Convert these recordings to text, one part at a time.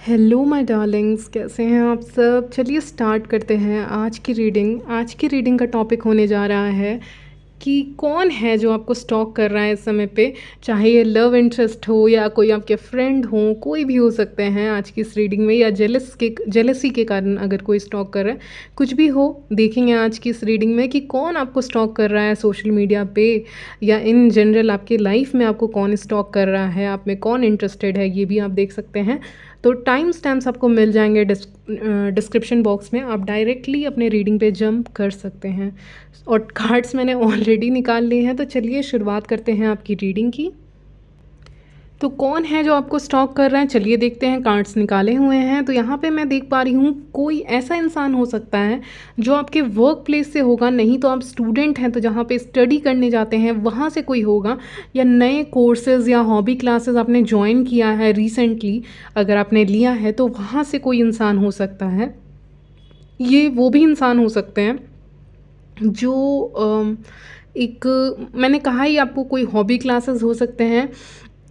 Hello my Darling's, कैसे हैं आप सब। चलिए स्टार्ट करते हैं आज की रीडिंग का टॉपिक होने जा रहा है कि कौन है जो आपको स्टॉक कर रहा है इस समय पे। चाहे ये लव इंटरेस्ट हो या कोई आपके फ्रेंड हो, कोई भी हो सकते हैं आज की इस रीडिंग में, या जेलसी के कारण अगर कोई स्टॉक कर रहा है, कुछ भी हो। देखेंगे आज की इस रीडिंग में कि कौन आपको स्टॉक कर रहा है सोशल मीडिया पे, या इन जनरल आपके लाइफ में आपको कौन स्टॉक कर रहा है, आप में कौन इंटरेस्टेड है, ये भी आप देख सकते हैं। तो टाइम स्टैम्प्स आपको मिल जाएंगे डिस्क्रिप्शन बॉक्स में, आप डायरेक्टली अपने रीडिंग पे जंप कर सकते हैं। और कार्ड्स मैंने ऑलरेडी निकाल लिए हैं, तो चलिए शुरुआत करते हैं आपकी रीडिंग की। तो कौन है जो आपको स्टॉक कर रहा है, चलिए देखते हैं। कार्ड्स निकाले हुए हैं, तो यहाँ पे मैं देख पा रही हूँ कोई ऐसा इंसान हो सकता है जो आपके वर्क प्लेस से होगा, नहीं तो आप स्टूडेंट हैं तो जहाँ पे स्टडी करने जाते हैं वहाँ से कोई होगा, या नए कोर्सेज या हॉबी क्लासेस आपने ज्वाइन किया है रिसेंटली, अगर आपने लिया है तो वहाँ से कोई इंसान हो सकता है। ये वो भी इंसान हो सकते हैं जो एक, मैंने कहा ही आपको, कोई हॉबी क्लासेस हो सकते हैं,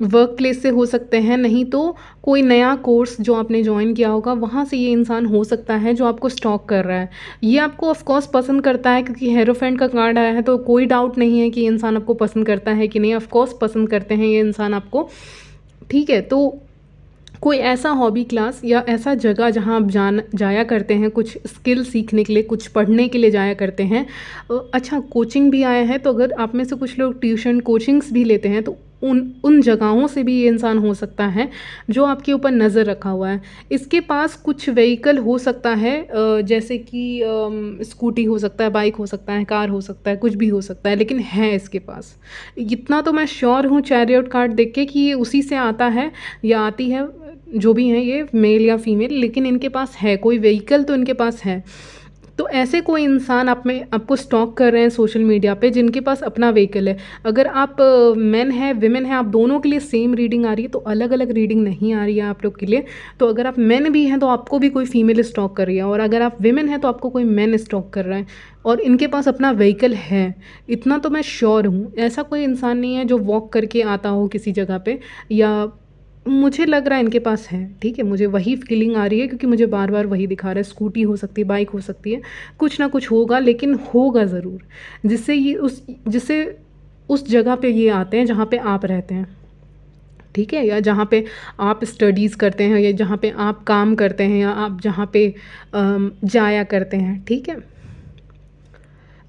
वर्क प्लेस से हो सकते हैं, नहीं तो कोई नया कोर्स जो आपने ज्वाइन किया होगा वहाँ से ये इंसान हो सकता है जो आपको स्टॉक कर रहा है। ये आपको ऑफ कोर्स पसंद करता है, क्योंकि हेरोफेंट का कार्ड आया है, तो कोई डाउट नहीं है कि ये इंसान आपको पसंद करता है कि नहीं। ऑफ कोर्स पसंद करते हैं ये इंसान आपको, ठीक है। तो कोई ऐसा हॉबी क्लास या ऐसा जगह जहाँ आप जाया करते हैं कुछ स्किल सीखने के लिए, कुछ पढ़ने के लिए जाया करते हैं। अच्छा, कोचिंग भी आया है, तो अगर आप में से कुछ लोग ट्यूशन कोचिंग्स भी लेते हैं तो उन जगहों से भी ये इंसान हो सकता है जो आपके ऊपर नज़र रखा हुआ है। इसके पास कुछ व्हीकल हो सकता है, जैसे कि स्कूटी हो सकता है, बाइक हो सकता है, कार हो सकता है, कुछ भी हो सकता है, लेकिन है इसके पास। इतना तो मैं श्योर हूँ चैरियट कार्ड देख के कि ये उसी से आता है या आती है, जो भी हैं ये मेल या फीमेल, लेकिन इनके पास है कोई व्हीकल, तो इनके पास है। तो ऐसे कोई इंसान आपको स्टॉक कर रहे हैं सोशल मीडिया पे जिनके पास अपना व्हीकल है। अगर आप मेन है विमेन है, आप दोनों के लिए सेम रीडिंग आ रही है, तो अलग अलग रीडिंग नहीं आ रही है आप लोग के लिए। तो अगर आप मेन भी हैं तो आपको भी कोई फीमेल स्टॉक कर रही है, और अगर आप विमेन हैं तो आपको कोई मैन स्टॉक कर रहा है, और इनके पास अपना व्हीकल है। इतना तो मैं श्योर हूँ। ऐसा कोई इंसान नहीं है जो वॉक करके आता हो किसी जगह पे, या मुझे लग रहा है इनके पास है, ठीक है। मुझे वही फीलिंग आ रही है, क्योंकि मुझे बार बार वही दिखा रहा है। स्कूटी हो सकती है, बाइक हो सकती है, कुछ ना कुछ होगा, लेकिन होगा ज़रूर, जिससे उस जगह पे ये आते हैं जहाँ पे आप रहते हैं, ठीक है, या जहाँ पे आप स्टडीज़ करते हैं, या जहाँ पे आप काम करते हैं, या आप जहाँ पे जाया करते हैं, ठीक है।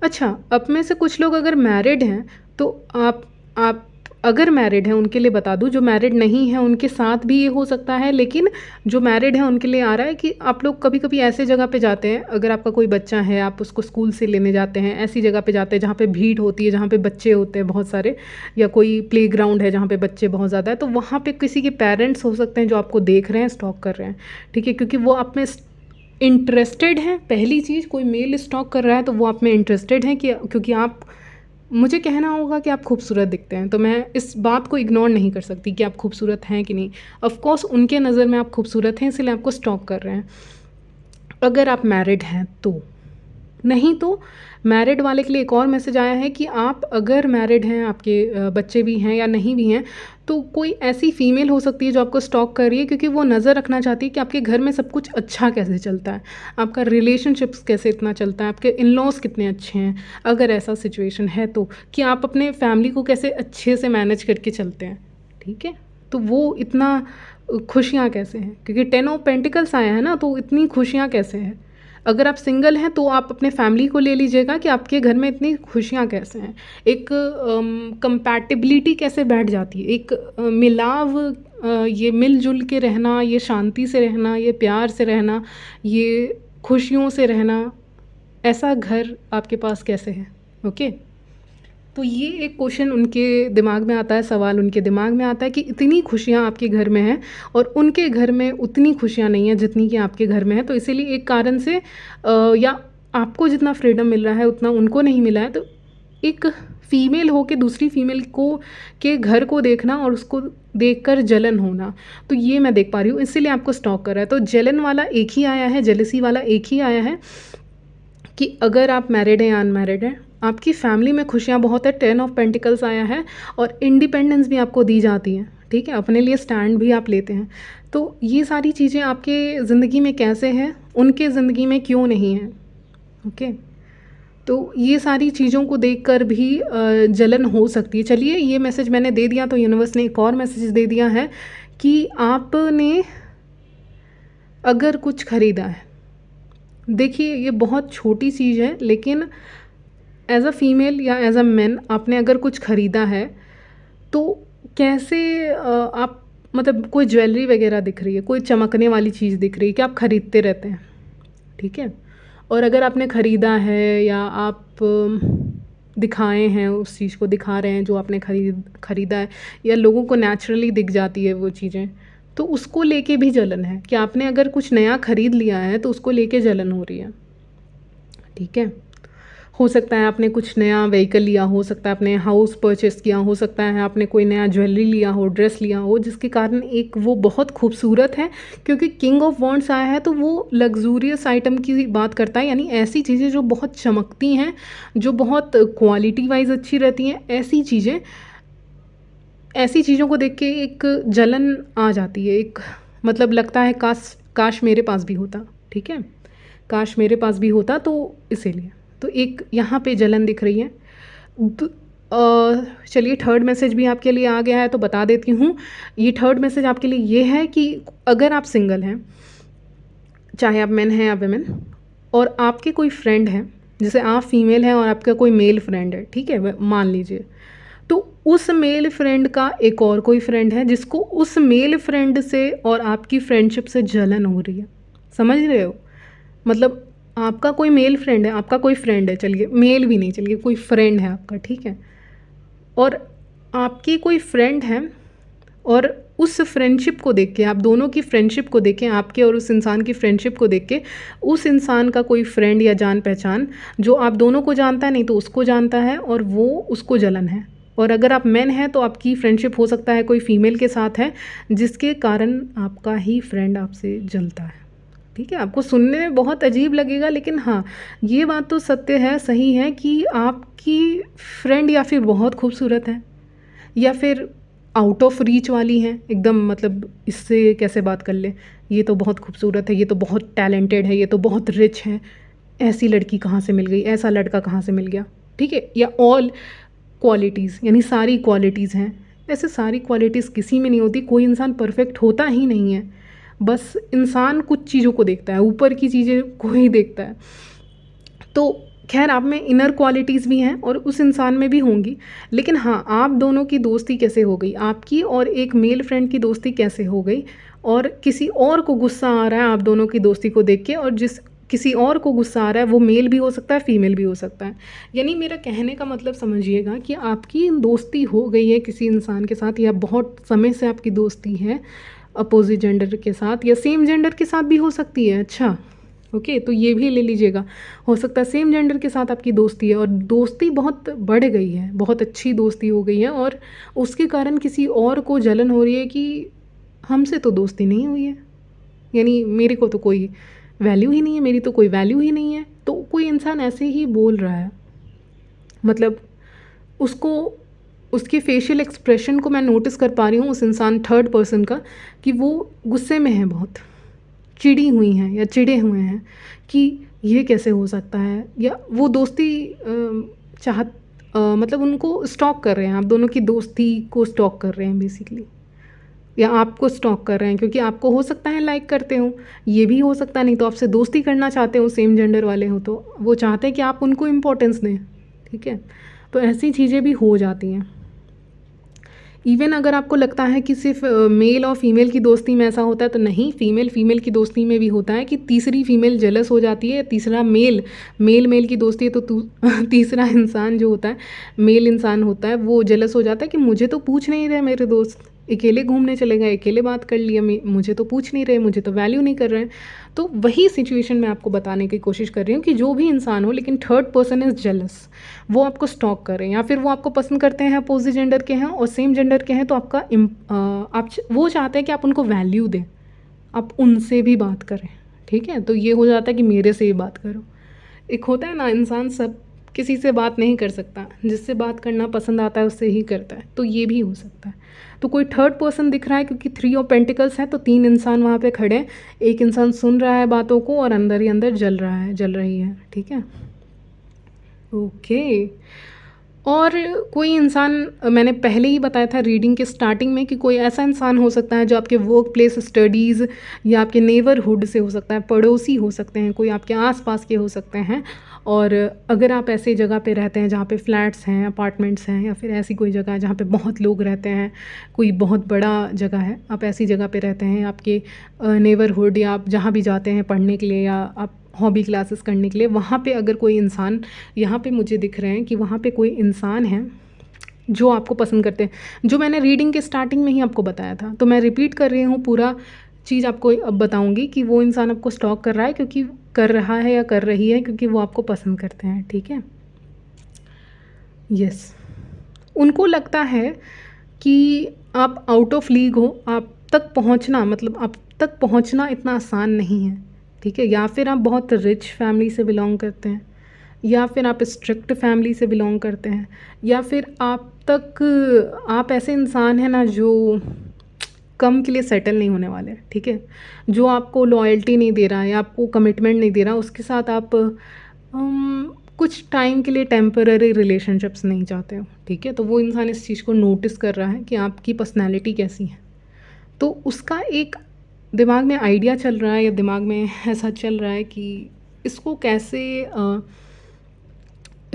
अच्छा, अब में से कुछ लोग अगर मैरिड हैं तो आप अगर मैरिड हैं उनके लिए बता दूं, जो मैरिड नहीं हैं उनके साथ भी ये हो सकता है, लेकिन जो मैरिड हैं उनके लिए आ रहा है कि आप लोग कभी कभी ऐसे जगह पे जाते हैं, अगर आपका कोई बच्चा है आप उसको स्कूल से लेने जाते हैं, ऐसी जगह पे जाते हैं जहाँ पे भीड़ होती है, जहाँ पे बच्चे होते हैं बहुत सारे, या कोई प्ले ग्राउंड है जहाँ पे बच्चे बहुत ज़्यादा है, तो वहाँ पे किसी के पेरेंट्स हो सकते हैं जो आपको देख रहे हैं, स्टॉक कर रहे हैं, ठीक है, क्योंकि वो आप में इंटरेस्टेड हैं। पहली चीज़, कोई मेल स्टॉक कर रहा है तो वो आप में इंटरेस्टेड हैं, कि क्योंकि आप, मुझे कहना होगा कि आप खूबसूरत दिखते हैं, तो मैं इस बात को इग्नोर नहीं कर सकती कि आप खूबसूरत हैं कि नहीं। ऑफ कोर्स उनके नज़र में आप खूबसूरत हैं, इसलिए आपको स्टॉक कर रहे हैं, अगर आप मैरिड हैं तो। नहीं तो मैरिड वाले के लिए एक और मैसेज आया है कि आप अगर मैरिड हैं, आपके बच्चे भी हैं या नहीं भी हैं, तो कोई ऐसी फीमेल हो सकती है जो आपको स्टॉक कर रही है, क्योंकि वो नज़र रखना चाहती है कि आपके घर में सब कुछ अच्छा कैसे चलता है, आपका रिलेशनशिप्स कैसे इतना चलता है, आपके इन लॉज कितने अच्छे हैं, अगर ऐसा सिचुएशन है तो, कि आप अपने फैमिली को कैसे अच्छे से मैनेज करके चलते हैं, ठीक है। तो वो इतना खुशियाँ कैसे हैं, क्योंकि 10 ऑफ पेंटिकल्स आया है ना, तो इतनी खुशियाँ कैसे हैं। अगर आप सिंगल हैं तो आप अपने फैमिली को ले लीजिएगा कि आपके घर में इतनी खुशियाँ कैसे हैं, एक कंपैटिबिलिटी कैसे बैठ जाती है, एक मिलाव, ये मिलजुल के रहना, ये शांति से रहना, ये प्यार से रहना, ये खुशियों से रहना, ऐसा घर आपके पास कैसे है, ओके। तो ये एक क्वेश्चन उनके दिमाग में आता है, सवाल उनके दिमाग में आता है कि इतनी खुशियाँ आपके घर में हैं और उनके घर में उतनी खुशियाँ नहीं हैं जितनी कि आपके घर में है। तो इसीलिए एक कारण से या आपको जितना फ्रीडम मिल रहा है उतना उनको नहीं मिला है, तो एक फ़ीमेल हो के दूसरी फीमेल को के घर को देखना और उसको देखकर जलन होना, तो ये मैं देख पा रही हूँ, इसीलिए आपको स्टॉक कर रहा है। तो जलन वाला एक ही आया है, जेलसी वाला एक ही आया है, कि अगर आप मैरिड हैं या अनमैरिड हैं, आपकी फैमिली में खुशियाँ बहुत है। 10 ऑफ पेंटिकल्स आया है, और इंडिपेंडेंस भी आपको दी जाती है, ठीक है? अपने लिए स्टैंड भी आप लेते हैं। तो ये सारी चीज़ें आपके ज़िंदगी में कैसे हैं, उनके ज़िंदगी में क्यों नहीं हैं? ओके? तो ये सारी चीज़ों को देखकर भी जलन हो सकती है। चलिए ये मैसेज मैंने दे दिया, तो यूनिवर्स ने एक और मैसेज दे दिया है कि आपने अगर कुछ खरीदा है, देखिए ये बहुत छोटी चीज़ है, लेकिन एज़ अ फीमेल या एज़ अ मैन आपने अगर कुछ खरीदा है, तो कैसे आप मतलब कोई ज्वेलरी वगैरह दिख रही है, कोई चमकने वाली चीज़ दिख रही है कि आप खरीदते रहते हैं, ठीक है? और अगर आपने खरीदा है या आप दिखाए हैं, उस चीज़ को दिखा रहे हैं जो आपने खरीदा है, या लोगों को नेचुरली दिख जाती है वो चीज़ें, तो उसको लेके भी जलन है कि आपने अगर कुछ नया खरीद लिया है तो उसको लेके जलन हो रही है, ठीक है? हो सकता है आपने कुछ नया व्हीकल लिया, हो सकता है आपने हाउस परचेस किया, हो सकता है आपने कोई नया ज्वेलरी लिया हो, ड्रेस लिया हो, जिसके कारण एक वो बहुत खूबसूरत है, क्योंकि किंग ऑफ वॉन्ड्स आया है तो वो लग्जूरियस आइटम की बात करता है, यानी ऐसी चीज़ें जो बहुत चमकती हैं, जो बहुत क्वालिटी वाइज अच्छी रहती हैं, ऐसी चीज़ों को देख के एक जलन आ जाती है, एक मतलब लगता है काश काश मेरे पास भी होता, ठीक है? काश मेरे पास भी होता, तो इसीलिए तो एक यहाँ पे जलन दिख रही है। चलिए थर्ड मैसेज भी आपके लिए आ गया है तो बता देती हूँ। ये थर्ड मैसेज आपके लिए ये है कि अगर आप सिंगल हैं, चाहे आप मैन हैं या वुमेन, और आपके कोई फ्रेंड हैं, जैसे आप फीमेल हैं और आपका कोई मेल फ्रेंड है, ठीक है, मान लीजिए, तो उस मेल फ्रेंड का एक और कोई फ्रेंड है जिसको उस मेल फ्रेंड से और आपकी फ्रेंडशिप से जलन हो रही है। समझ रहे हो? मतलब आपका कोई मेल फ्रेंड है, आपका कोई फ्रेंड है, चलिए मेल भी नहीं, चलिए कोई फ्रेंड है आपका, ठीक है? और आपके कोई फ्रेंड हैं, और उस फ्रेंडशिप को देख के, आप दोनों की फ्रेंडशिप को देख के, आपके और उस इंसान की फ्रेंडशिप को देख के, उस इंसान का कोई फ्रेंड या जान पहचान जो आप दोनों को जानता है, नहीं तो उसको जानता है, और वो उसको जलन है। और अगर आप मैन हैं तो आपकी फ्रेंडशिप हो सकता है कोई फीमेल के साथ है, जिसके कारण आपका ही फ्रेंड आपसे जलता है, ठीक है? आपको सुनने में बहुत अजीब लगेगा, लेकिन हाँ, ये बात तो सत्य है, सही है कि आपकी फ्रेंड या फिर बहुत खूबसूरत है, या फिर आउट ऑफ रीच वाली हैं एकदम, मतलब इससे कैसे बात कर ले, ये तो बहुत खूबसूरत है, ये तो बहुत टैलेंटेड है, ये तो बहुत रिच है, ऐसी लड़की कहाँ से मिल गई, ऐसा लड़का कहाँ से मिल गया, ठीक है? या ऑल क्वालिटीज़, यानी सारी क्वालिटीज़ हैं। ऐसे सारी क्वालिटीज़ किसी में नहीं होती, कोई इंसान परफेक्ट होता ही नहीं है। बस इंसान कुछ चीज़ों को देखता है, ऊपर की चीज़ें को ही देखता है। तो खैर, आप में इनर क्वालिटीज़ भी हैं और उस इंसान में भी होंगी, लेकिन हाँ, आप दोनों की दोस्ती कैसे हो गई, आपकी और एक मेल फ्रेंड की दोस्ती कैसे हो गई, और किसी और को गुस्सा आ रहा है आप दोनों की दोस्ती को देख के, और जिस किसी और को गुस्सा आ रहा है वो मेल भी हो सकता है, फीमेल भी हो सकता है। यानी मेरा कहने का मतलब समझिएगा कि आपकी दोस्ती हो गई है किसी इंसान के साथ, या बहुत समय से आपकी दोस्ती है अपोजिट जेंडर के साथ, या सेम जेंडर के साथ भी हो सकती है। अच्छा, ओके, तो ये भी ले लीजिएगा, हो सकता है सेम जेंडर के साथ आपकी दोस्ती है और दोस्ती बहुत बढ़ गई है, बहुत अच्छी दोस्ती हो गई है, और उसके कारण किसी और को जलन हो रही है कि हमसे तो दोस्ती नहीं हुई है, यानी मेरे को तो कोई वैल्यू ही नहीं है, मेरी तो कोई वैल्यू ही नहीं है। तो कोई इंसान ऐसे ही बोल रहा है, मतलब उसको, उसके फेशियल एक्सप्रेशन को मैं नोटिस कर पा रही हूँ उस इंसान थर्ड पर्सन का, कि वो गुस्से में है, बहुत चिड़ी हुई हैं या चिढ़े हुए हैं कि ये कैसे हो सकता है, या वो दोस्ती मतलब उनको स्टॉक कर रहे हैं, आप दोनों की दोस्ती को स्टॉक कर रहे हैं बेसिकली, या आपको स्टॉक कर रहे हैं क्योंकि आपको हो सकता है लाइक करते हो, ये भी हो सकता है, नहीं तो आपसे दोस्ती करना चाहते हो, सेम जेंडर वाले हो तो वो चाहते हैं कि आप उनको इम्पोर्टेंस दें, ठीक है? तो ऐसी चीज़ें भी हो जाती हैं। इवन अगर आपको लगता है कि सिर्फ मेल और फीमेल की दोस्ती में ऐसा होता है, तो नहीं, फीमेल फीमेल की दोस्ती में भी होता है कि तीसरी फीमेल जेलस हो जाती है, तीसरा मेल मेल की दोस्ती है तो तीसरा इंसान जो होता है, मेल इंसान होता है, वो जेलस हो जाता है कि मुझे तो पूछ नहीं रहे मेरे दोस्त, अकेले घूमने चले गए, अकेले बात कर लिया, मुझे तो पूछ नहीं रहे, मुझे तो वैल्यू नहीं कर रहे हैं। तो वही सिचुएशन मैं आपको बताने की कोशिश कर रही हूँ कि जो भी इंसान हो, लेकिन थर्ड पर्सन इज़ जेलस, वो आपको स्टॉक कर रहे हैं, या फिर वो आपको पसंद करते हैं, अपोजिट जेंडर के हैं और सेम जेंडर के हैं, तो आपका वो चाहते हैं कि आप उनको वैल्यू दें, आप उनसे भी बात करें, ठीक है? तो ये हो जाता है कि मेरे से ही बात करो। एक होता है ना, इंसान सब किसी से बात नहीं कर सकता, जिससे बात करना पसंद आता है उससे ही करता है, तो ये भी हो सकता है। तो कोई थर्ड पर्सन दिख रहा है क्योंकि 3 ऑफ पेंटिकल्स है, तो 3 इंसान वहाँ पे खड़े हैं। एक इंसान सुन रहा है बातों को और अंदर ही अंदर जल रहा है, जल रही है, ठीक है। ओके। और कोई इंसान, मैंने पहले ही बताया था रीडिंग के स्टार्टिंग में कि कोई ऐसा इंसान हो सकता है जो आपके वर्क प्लेस स्टडीज़ या आपके नेबरहुड से हो सकता है, पड़ोसी हो सकते हैं, कोई आपके आसपास के हो सकते हैं। और अगर आप ऐसी जगह पे रहते हैं जहाँ पे फ्लैट्स हैं, अपार्टमेंट्स हैं, या फिर ऐसी कोई जगह है जहाँ पे बहुत लोग रहते हैं, कोई बहुत बड़ा जगह है, आप ऐसी जगह पे रहते हैं, आपके नेबरहुड या आप जहाँ भी जाते हैं पढ़ने के लिए या आप हॉबी क्लासेस करने के लिए, वहाँ पे अगर कोई इंसान, यहाँ पे मुझे दिख रहे हैं कि वहाँ पे कोई इंसान है जो आपको पसंद करते हैं, जो मैंने रीडिंग के स्टार्टिंग में ही आपको बताया था। तो मैं रिपीट कर रही हूँ, पूरा चीज़ आपको अब बताऊँगी कि वो इंसान आपको स्टॉक कर रहा है क्योंकि कर रहा है या कर रही है क्योंकि वो आपको पसंद करते हैं, ठीक है। यस, उनको लगता है कि आप आउट ऑफ लीग हो, आप तक पहुंचना, मतलब आप तक पहुंचना इतना आसान नहीं है, ठीक है। या फिर आप बहुत रिच फैमिली से बिलोंग करते हैं, या फिर आप स्ट्रिक्ट फैमिली से बिलोंग करते हैं, या फिर आप ऐसे इंसान हैं ना जो कम के लिए सेटल नहीं होने वाले, ठीक है। जो आपको लॉयल्टी नहीं दे रहा है या आपको कमिटमेंट नहीं दे रहा, उसके साथ आप कुछ टाइम के लिए टेम्पररी रिलेशनशिप्स नहीं चाहते हो, ठीक है। तो वो इंसान इस चीज़ को नोटिस कर रहा है कि आपकी पर्सनैलिटी कैसी है, तो उसका एक दिमाग में आइडिया चल रहा है या दिमाग में ऐसा चल रहा है कि इसको कैसे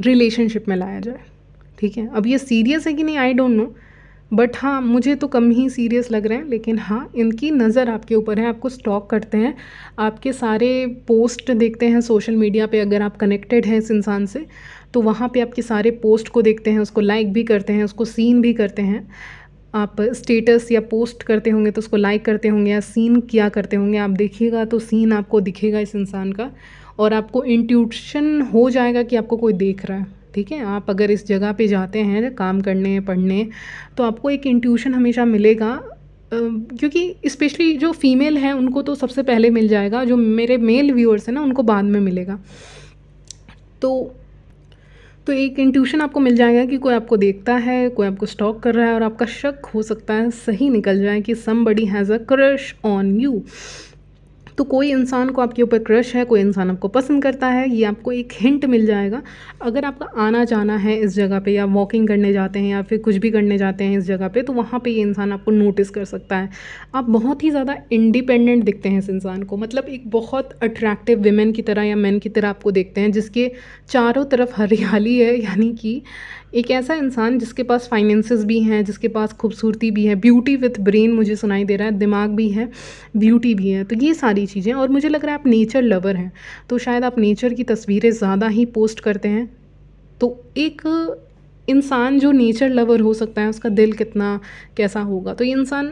रिलेशनशिप में लाया जाए, ठीक है। अब ये सीरियस है कि नहीं आई डोंट नो, बट हाँ मुझे तो कम ही सीरियस लग रहे हैं, लेकिन हाँ इनकी नज़र आपके ऊपर है, आपको स्टॉक करते हैं, आपके सारे पोस्ट देखते हैं सोशल मीडिया पे। अगर आप कनेक्टेड हैं इस इंसान से तो वहाँ पे आपके सारे पोस्ट को देखते हैं, उसको लाइक भी करते हैं, उसको सीन भी करते हैं। आप स्टेटस या पोस्ट करते होंगे तो उसको लाइक करते होंगे या सीन किया करते होंगे, आप देखिएगा तो सीन आपको दिखेगा इस इंसान का, और आपको इंट्यूशन हो जाएगा कि आपको कोई देख रहा है, ठीक है। आप अगर इस जगह पे जाते हैं काम करने पढ़ने, तो आपको एक इंट्यूशन हमेशा मिलेगा, क्योंकि स्पेशली जो फीमेल हैं उनको तो सबसे पहले मिल जाएगा, जो मेरे मेल व्यूअर्स हैं ना उनको बाद में मिलेगा। तो एक इंट्यूशन आपको मिल जाएगा कि कोई आपको देखता है, कोई आपको स्टॉक कर रहा है, और आपका शक हो सकता है सही निकल जाए कि somebody has a crush on you. तो कोई इंसान को आपके ऊपर क्रश है, कोई इंसान आपको पसंद करता है, ये आपको एक हिंट मिल जाएगा। अगर आपका आना जाना है इस जगह पे, या वॉकिंग करने जाते हैं या फिर कुछ भी करने जाते हैं इस जगह पे, तो वहाँ पे ये इंसान आपको नोटिस कर सकता है। आप बहुत ही ज़्यादा इंडिपेंडेंट दिखते हैं इस इंसान को, मतलब एक बहुत अट्रैक्टिव विमेन की तरह या मैन की तरह आपको देखते हैं, जिसके चारों तरफ हरियाली है, यानी कि एक ऐसा इंसान जिसके पास फाइनेंसेस भी हैं, जिसके पास खूबसूरती भी है, ब्यूटी विथ ब्रेन मुझे सुनाई दे रहा है, दिमाग भी है, ब्यूटी भी है, तो ये सारी चीज़ें। और मुझे लग रहा है आप नेचर लवर हैं, तो शायद आप नेचर की तस्वीरें ज़्यादा ही पोस्ट करते हैं। तो एक इंसान जो नेचर लवर हो सकता है उसका दिल कितना कैसा होगा, तो ये इंसान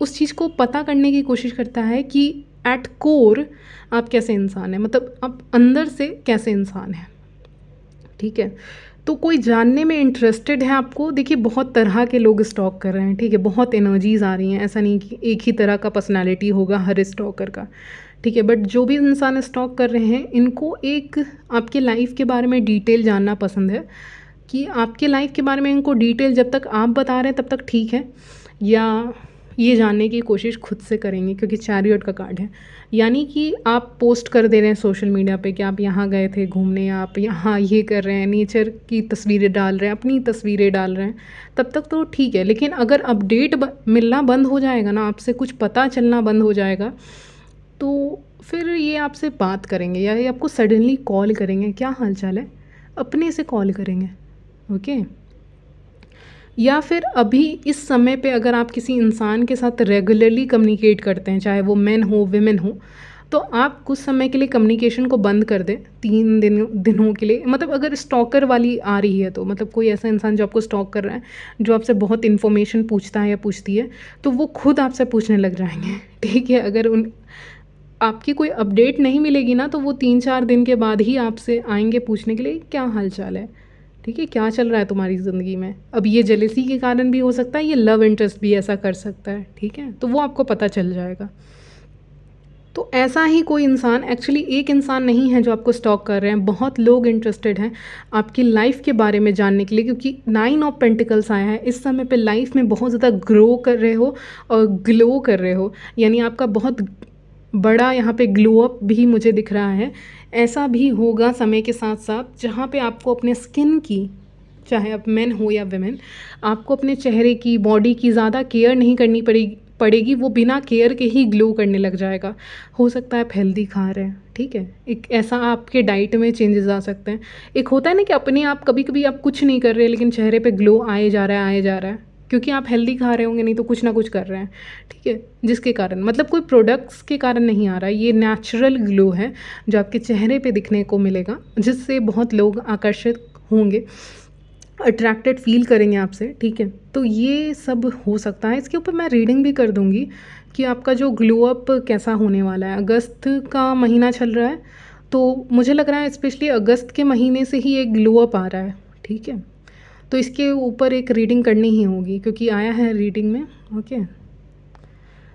उस चीज़ को पता करने की कोशिश करता है कि एट कोर आप कैसे इंसान हैं, मतलब आप अंदर से कैसे इंसान हैं, ठीक है। तो कोई जानने में इंटरेस्टेड है आपको, देखिए बहुत तरह के लोग स्टॉक कर रहे हैं, ठीक है, बहुत एनर्जीज़ आ रही हैं, ऐसा नहीं कि एक ही तरह का पर्सनालिटी होगा हर स्टॉकर का, ठीक है। बट जो भी इंसान स्टॉक कर रहे हैं इनको एक आपके लाइफ के बारे में डिटेल जानना पसंद है, कि आपके लाइफ के बारे में इनको डिटेल जब तक आप बता रहे हैं तब तक ठीक है, या ये जानने की कोशिश खुद से करेंगे, क्योंकि चैरियट का कार्ड है, यानी कि आप पोस्ट कर दे रहे हैं सोशल मीडिया पे कि आप यहाँ गए थे घूमने, आप यहाँ ये कर रहे हैं, नेचर की तस्वीरें डाल रहे हैं, अपनी तस्वीरें डाल रहे हैं, तब तक तो ठीक है। लेकिन अगर अपडेट मिलना बंद हो जाएगा ना, आपसे कुछ पता चलना बंद हो जाएगा, तो फिर ये आपसे बात करेंगे या ये आपको सडनली कॉल करेंगे, क्या हाल चाल है, अपने से कॉल करेंगे, ओके। या फिर अभी इस समय पे अगर आप किसी इंसान के साथ रेगुलरली कम्युनिकेट करते हैं, चाहे वो मेन हो विमेन हो, तो आप कुछ समय के लिए कम्युनिकेशन को बंद कर दें, 3 दिनों के लिए। मतलब अगर स्टॉकर वाली आ रही है, तो मतलब कोई ऐसा इंसान जो आपको स्टॉक कर रहा है, जो आपसे बहुत इन्फॉर्मेशन पूछता है या पूछती है, तो वो खुद आपसे पूछने लग जाएंगे, ठीक है। अगर आपकी कोई अपडेट नहीं मिलेगी ना, तो वो 3-4 दिन के बाद ही आपसे आएंगे पूछने के लिए क्या हाल चाल है, ठीक है, क्या चल रहा है तुम्हारी ज़िंदगी में। अब ये जेलेसी के कारण भी हो सकता है, ये लव इंटरेस्ट भी ऐसा कर सकता है, ठीक है, तो वो आपको पता चल जाएगा। तो ऐसा ही कोई इंसान, एक्चुअली एक इंसान नहीं है जो आपको स्टॉक कर रहे हैं, बहुत लोग इंटरेस्टेड हैं आपकी लाइफ के बारे में जानने के लिए, क्योंकि 9 ऑफ पेंटिकल्स आया है। इस समय पे लाइफ में बहुत ज़्यादा ग्रो कर रहे हो और ग्लो कर रहे हो, यानी आपका बहुत बड़ा यहाँ पे ग्लो अप भी मुझे दिख रहा है। ऐसा भी होगा समय के साथ साथ जहाँ पे आपको अपने स्किन की, चाहे आप मेन हो या वेमेन, आपको अपने चेहरे की, बॉडी की ज़्यादा केयर नहीं करनी पड़ेगी, वो बिना केयर के ही ग्लो करने लग जाएगा। हो सकता है आप हेल्दी खा रहे हैं, ठीक है, एक ऐसा आपके डाइट में चेंजेस आ सकते हैं। एक होता है ना कि अपने आप कभी कभी आप कुछ नहीं कर रहे लेकिन चेहरे पे ग्लो आए जा रहा है, आए जा रहा है, क्योंकि आप हेल्दी खा रहे होंगे, नहीं तो कुछ ना कुछ कर रहे हैं, ठीक है, जिसके कारण, मतलब कोई प्रोडक्ट्स के कारण नहीं आ रहा है, ये नेचुरल ग्लो है जो आपके चेहरे पे दिखने को मिलेगा, जिससे बहुत लोग आकर्षित होंगे, अट्रैक्टेड फील करेंगे आपसे, ठीक है। तो ये सब हो सकता है। इसके ऊपर मैं रीडिंग भी कर दूँगी कि आपका जो ग्लो अप कैसा होने वाला है। अगस्त का महीना चल रहा है, तो मुझे लग रहा है स्पेशली अगस्त के महीने से ही एक ग्लो अप आ रहा है, ठीक है। तो इसके ऊपर एक रीडिंग करनी ही होगी क्योंकि आया है रीडिंग में, ओके।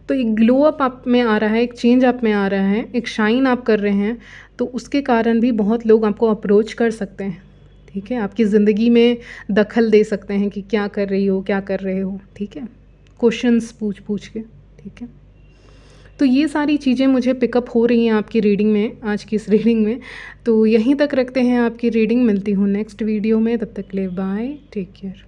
तो एक ग्लो अप आप में आ रहा है, एक चेंज आप में आ रहा है, एक शाइन आप कर रहे हैं, तो उसके कारण भी बहुत लोग आपको अप्रोच कर सकते हैं, ठीक है, आपकी ज़िंदगी में दखल दे सकते हैं कि क्या कर रही हो, क्या कर रहे हो, ठीक है, क्वेश्चंस पूछ पूछ के, ठीक है। तो ये सारी चीज़ें मुझे पिकअप हो रही हैं आपकी रीडिंग में, आज की इस रीडिंग में। तो यहीं तक रखते हैं आपकी रीडिंग, मिलती हूँ नेक्स्ट वीडियो में, तब तक के लिए बाय, टेक केयर।